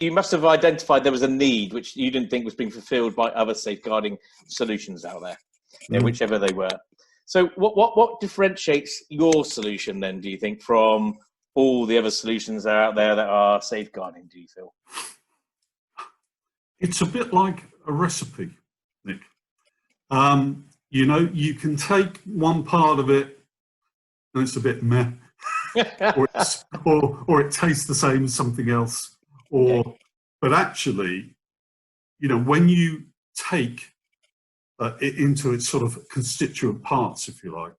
you must have identified there was a need which you didn't think was being fulfilled by other safeguarding solutions out there, whichever they were. So what differentiates your solution then, do you think, from all the other solutions that are out there that are safeguarding, do you feel? It's a bit like a recipe, Nick. You know, you can take one part of it and it's a bit meh, or it tastes the same as something else. But actually, you know, when you take it into its sort of constituent parts, if you like,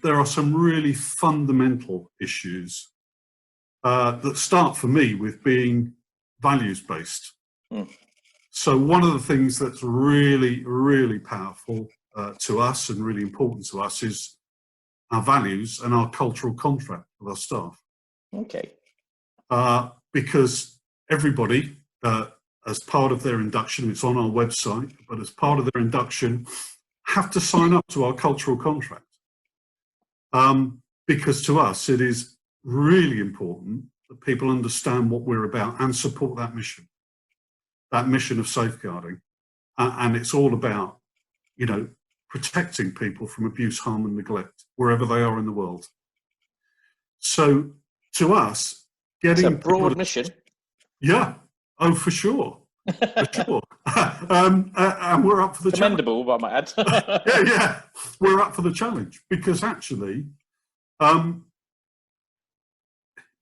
there are some really fundamental issues that start for me with being values-based. So one of the things that's really, really powerful to us and really important to us is our values and our cultural contract with our staff. Okay. Because everybody, as part of their induction, it's on our website, but as part of their induction, have to sign up to our cultural contract. Because to us, it is really important that people understand what we're about and support that mission of safeguarding. And it's all about, you know, protecting people from abuse, harm and neglect, wherever they are in the world. So to us, getting— It's a broad mission. Yeah. Oh, for sure. For sure. And we're up for the Commendable, I might add. yeah. We're up for the challenge because actually,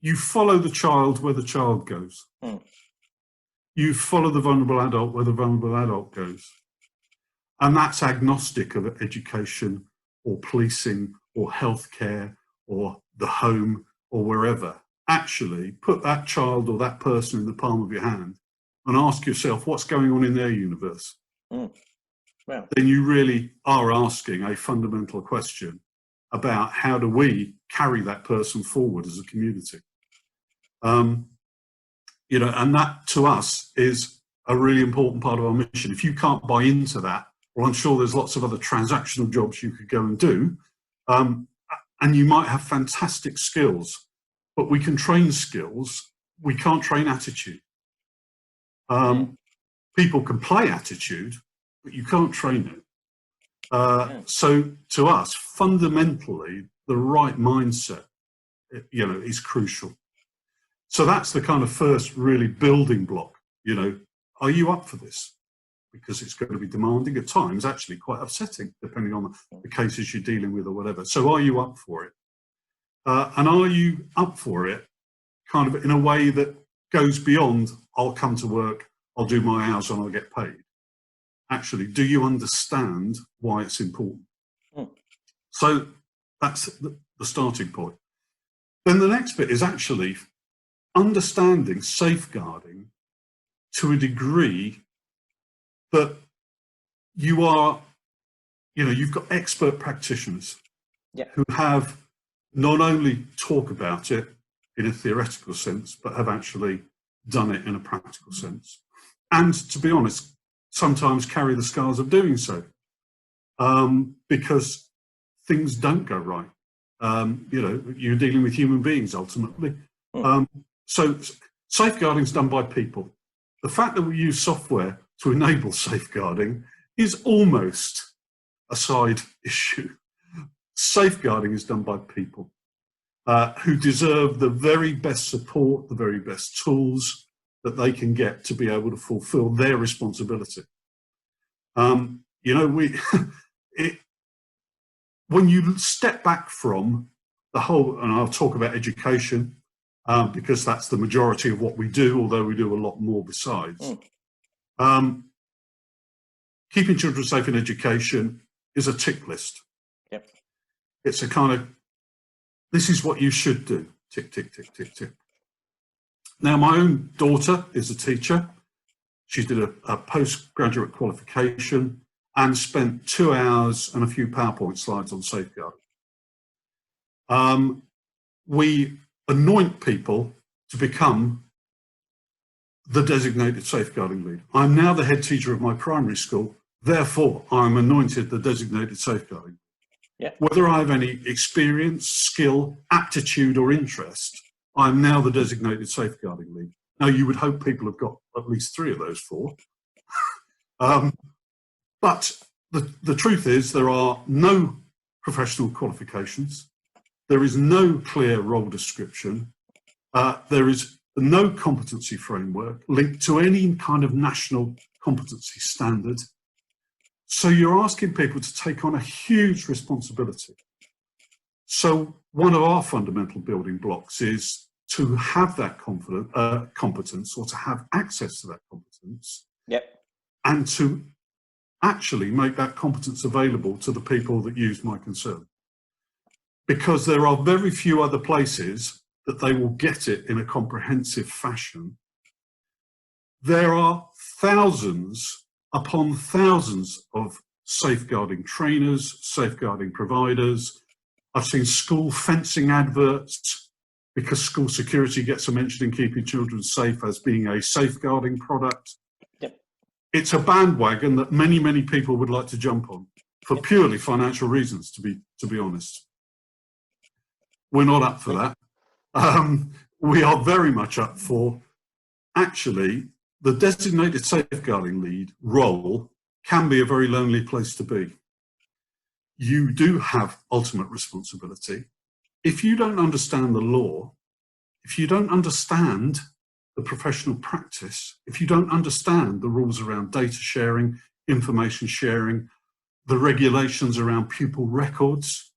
you follow the child where the child goes. You follow the vulnerable adult where the vulnerable adult goes. And that's agnostic of education or policing or healthcare or the home or wherever. Actually, put that child or that person in the palm of your hand and ask yourself what's going on in their universe. Well, then you really are asking a fundamental question about how do we carry that person forward as a community. You know, and that to us is a really important part of our mission. If you can't buy into that, well, I'm sure there's lots of other transactional jobs you could go and do, and you might have fantastic skills, but we can train skills, we can't train attitude. People can play attitude, but you can't train it. So to us, fundamentally, the right mindset, you know, is crucial. So that's the kind of first really building block, you know, are you up for this? Because it's going to be demanding at times, actually quite upsetting, depending on the cases you're dealing with or whatever. So are you up for it? And are you up for it kind of in a way that goes beyond, I'll come to work, I'll do my hours and I'll get paid? Actually, do you understand why it's important? So that's the starting point. Then the next bit is actually understanding safeguarding to a degree that you are, you know, you've got expert practitioners who have not only talk about it in a theoretical sense, but have actually done it in a practical sense. And to be honest, sometimes carry the scars of doing so, because things don't go right. You know, you're dealing with human beings ultimately. So safeguarding is done by people. The fact that we use software to enable safeguarding is almost a side issue. Safeguarding is done by people who deserve the very best support, the very best tools that they can get to be able to fulfill their responsibility. You know, when you step back from the whole, and I'll talk about education, because that's the majority of what we do, although we do a lot more besides. Keeping children safe in education is a tick list. It's a kind of, this is what you should do, tick, tick, tick, tick, tick. Now, my own daughter is a teacher. She did a postgraduate qualification and spent 2 hours and a few PowerPoint slides on safeguarding. We anoint people to become the designated safeguarding lead. I'm now the head teacher of my primary school, therefore I'm anointed the designated safeguarding. Whether I have any experience, skill, aptitude or interest, I'm now the designated safeguarding lead. Now, you would hope people have got at least 3 of those 4. But the truth is there are no professional qualifications. There is no clear role description. There is no competency framework linked to any kind of national competency standard. So you're asking people to take on a huge responsibility. So one of our fundamental building blocks is to have that competence, or to have access to that competence, and to actually make that competence available to the people that use MyConcern. Because there are very few other places that they will get it in a comprehensive fashion. There are thousands upon thousands of safeguarding trainers, safeguarding providers. I've seen school fencing adverts, because school security gets a mention in keeping children safe as being a safeguarding product. It's a bandwagon that many, many people would like to jump on for purely financial reasons, to be honest. We're not up for that. We are very much up for, actually, the designated safeguarding lead role can be a very lonely place to be. You do have ultimate responsibility. If you don't understand the law, if you don't understand the professional practice, if you don't understand the rules around data sharing, information sharing, the regulations around pupil records,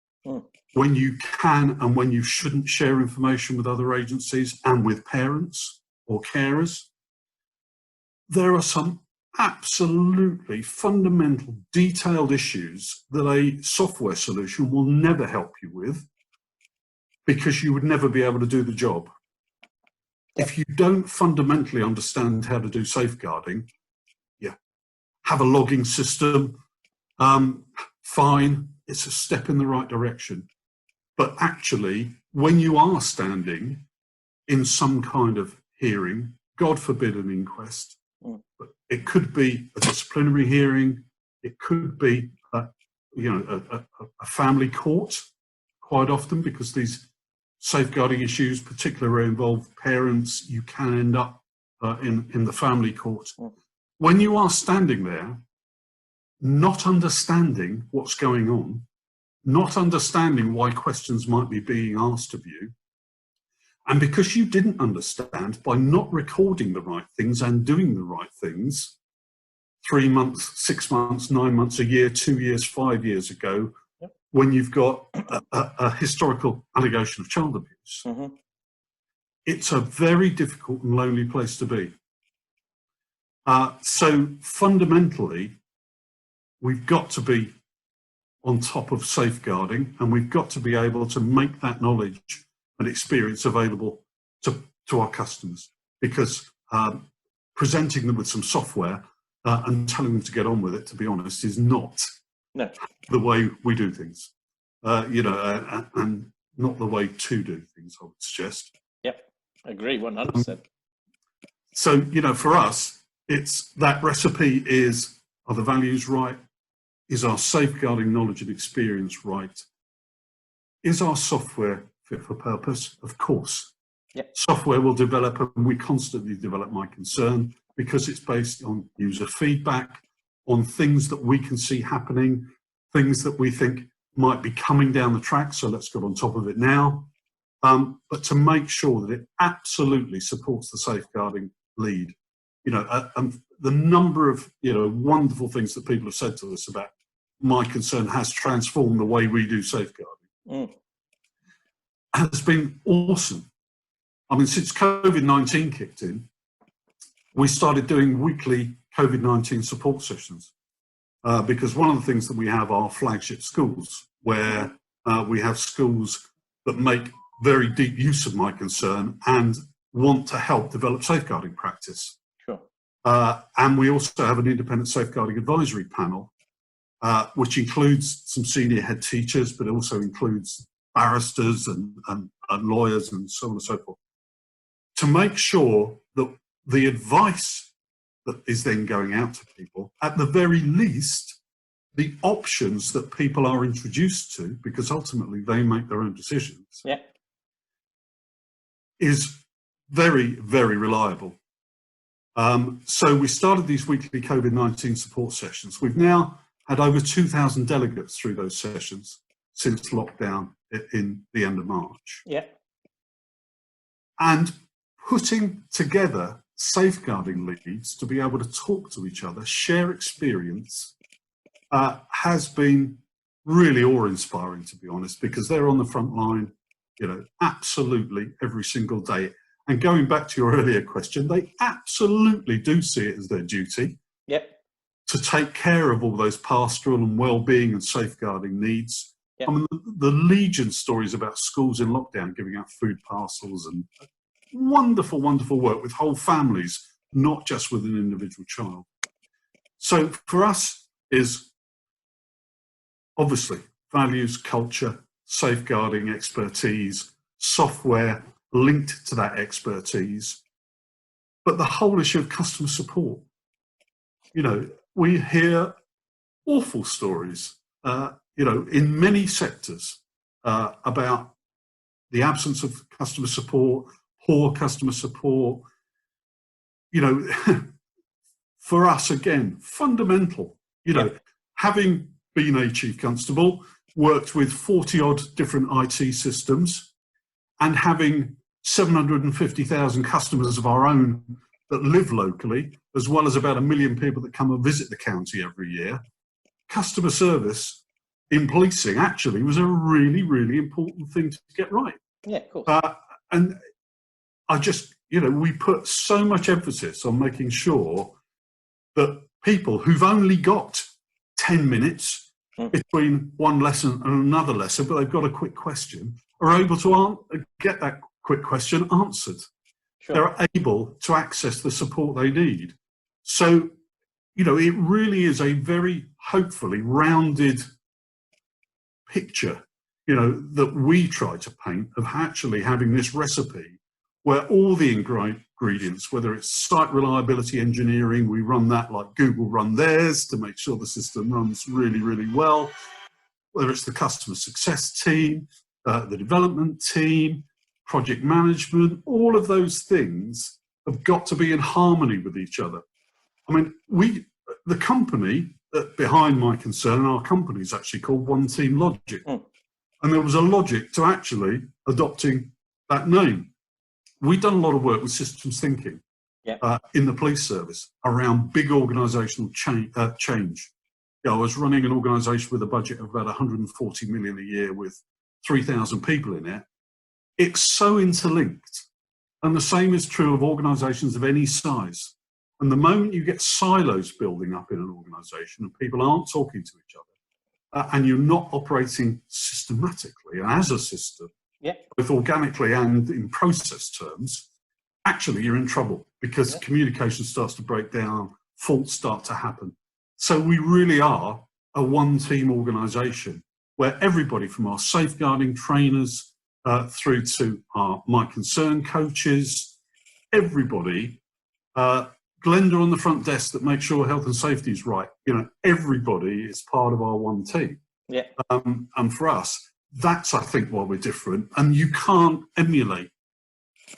when you can and when you shouldn't share information with other agencies and with parents or carers, there are some absolutely fundamental, detailed issues that a software solution will never help you with, because you would never be able to do the job. If you don't fundamentally understand how to do safeguarding, have a logging system, fine, it's a step in the right direction. But actually, when you are standing in some kind of hearing, God forbid an inquest, but it could be a disciplinary hearing, it could be a family court, quite often, because these safeguarding issues particularly involve parents, you can end up in the family court. When you are standing there, not understanding what's going on, not understanding why questions might be being asked of you, and because you didn't understand by not recording the right things and doing the right things 3 months, 6 months, 9 months, a year, 2 years, 5 years ago, when you've got a historical allegation of child abuse, it's a very difficult and lonely place to be. So fundamentally, we've got to be on top of safeguarding, and we've got to be able to make that knowledge and experience available to our customers, because presenting them with some software and telling them to get on with it, to be honest, is not the way we do things, and not the way to do things, I would suggest. Yep, agree, 100%. So, for us, it's that recipe is, are the values right? Is our safeguarding knowledge and experience right? Is our software fit for purpose? Of course. Software will develop, and we constantly develop MyConcern, because it's based on user feedback, on things that we can see happening, things that we think might be coming down the track, so let's get on top of it now. But to make sure that it absolutely supports the safeguarding lead. The number of wonderful things that people have said to us about MyConcern has transformed the way we do safeguarding. Has been awesome. I mean, since COVID-19 kicked in, we started doing weekly COVID-19 support sessions, because one of the things that we have are flagship schools, where we have schools that make very deep use of MyConcern and want to help develop safeguarding practice. And we also have an independent safeguarding advisory panel, which includes some senior head teachers, but also includes barristers and lawyers and so on and so forth, to make sure that the advice that is then going out to people, at the very least, the options that people are introduced to, because ultimately they make their own decisions, is very, very reliable. So we started these weekly COVID-19 support sessions. We've now had over 2,000 delegates through those sessions since lockdown in the end of March. Yeah. And putting together safeguarding leads to be able to talk to each other, share experience, has been really awe-inspiring, to be honest, because they're on the front line, absolutely every single day. And going back to your earlier question, they absolutely do see it as their duty to take care of all those pastoral and well-being and safeguarding needs. I mean, the legion stories about schools in lockdown giving out food parcels and wonderful, wonderful work with whole families, not just with an individual child. So for us is obviously values, culture, safeguarding expertise, software linked to that expertise, but the whole issue of customer support. We hear awful stories, in many sectors about the absence of customer support, poor customer support. For us, again, fundamental, having been a chief constable, worked with 40-odd different IT systems, and having 750,000 customers of our own that live locally, as well as about 1 million people that come and visit the county every year, customer service in policing actually was a really, really important thing to get right. Yeah, of course. And I just, we put so much emphasis on making sure that people who've only got 10 minutes between one lesson and another lesson, but they've got a quick question, are able to get that quick question answered. Sure. They're able to access the support they need. So, it really is a very, hopefully, rounded picture, that we try to paint of actually having this recipe where all the ingredients, whether it's site reliability engineering, we run that like Google run theirs to make sure the system runs really, really well, whether it's the customer success team, the development team, project management, all of those things have got to be in harmony with each other. I mean, the company behind MyConcern, our company is actually called One Team Logic. And there was a logic to actually adopting that name. We've done a lot of work with systems thinking in the police service around big organisational change. I was running an organisation with a budget of about 140 million a year with 3,000 people in it. It's so interlinked. And the same is true of organisations of any size. And the moment you get silos building up in an organisation and people aren't talking to each other, and you're not operating systematically and as a system, both organically and in process terms, actually you're in trouble because communication starts to break down, faults start to happen. So we really are a one-team organisation where everybody from our safeguarding trainers through to our MyConcern coaches, everybody, Glenda on the front desk that makes sure health and safety is right. Everybody is part of our one team. And for us, that's, I think, why we're different. And you can't emulate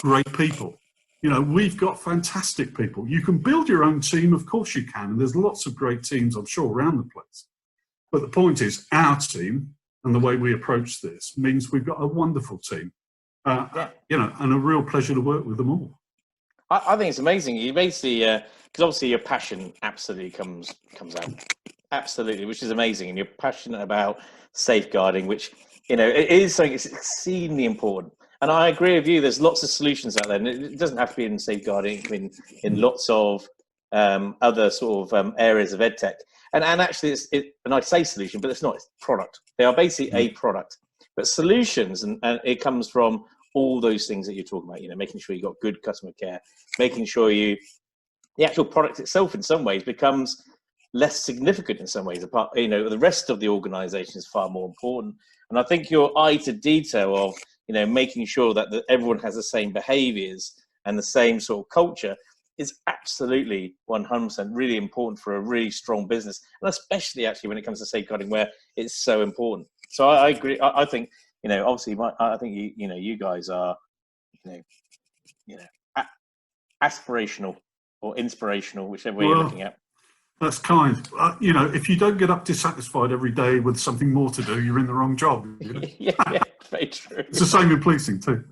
great people. We've got fantastic people. You can build your own team, of course you can. And there's lots of great teams, I'm sure, around the place. But the point is, our team and the way we approach this means we've got a wonderful team, and a real pleasure to work with them all. I think it's amazing. You basically, because obviously your passion absolutely comes out, absolutely, which is amazing. And you're passionate about safeguarding, which, it is something that's exceedingly important. And I agree with you. There's lots of solutions out there, and it doesn't have to be in safeguarding. It can be in lots of other sort of areas of EdTech. And actually, and I say solution, but it's not. It's product. They are basically a product. But solutions, and it comes from all those things that you're talking about. Making sure you've got good customer care, making sure the actual product itself, in some ways, becomes less significant in some ways. Apart, the rest of the organisation is far more important. And I think your eye to detail of making sure that everyone has the same behaviours and the same sort of culture is absolutely 100% really important for a really strong business, and especially actually when it comes to safeguarding, where it's so important. So I agree. I think obviously, I think you guys are aspirational or inspirational, whichever way you're looking at. That's kind. If you don't get up dissatisfied every day with something more to do, you're in the wrong job. Yeah, very true. It's the same in policing too.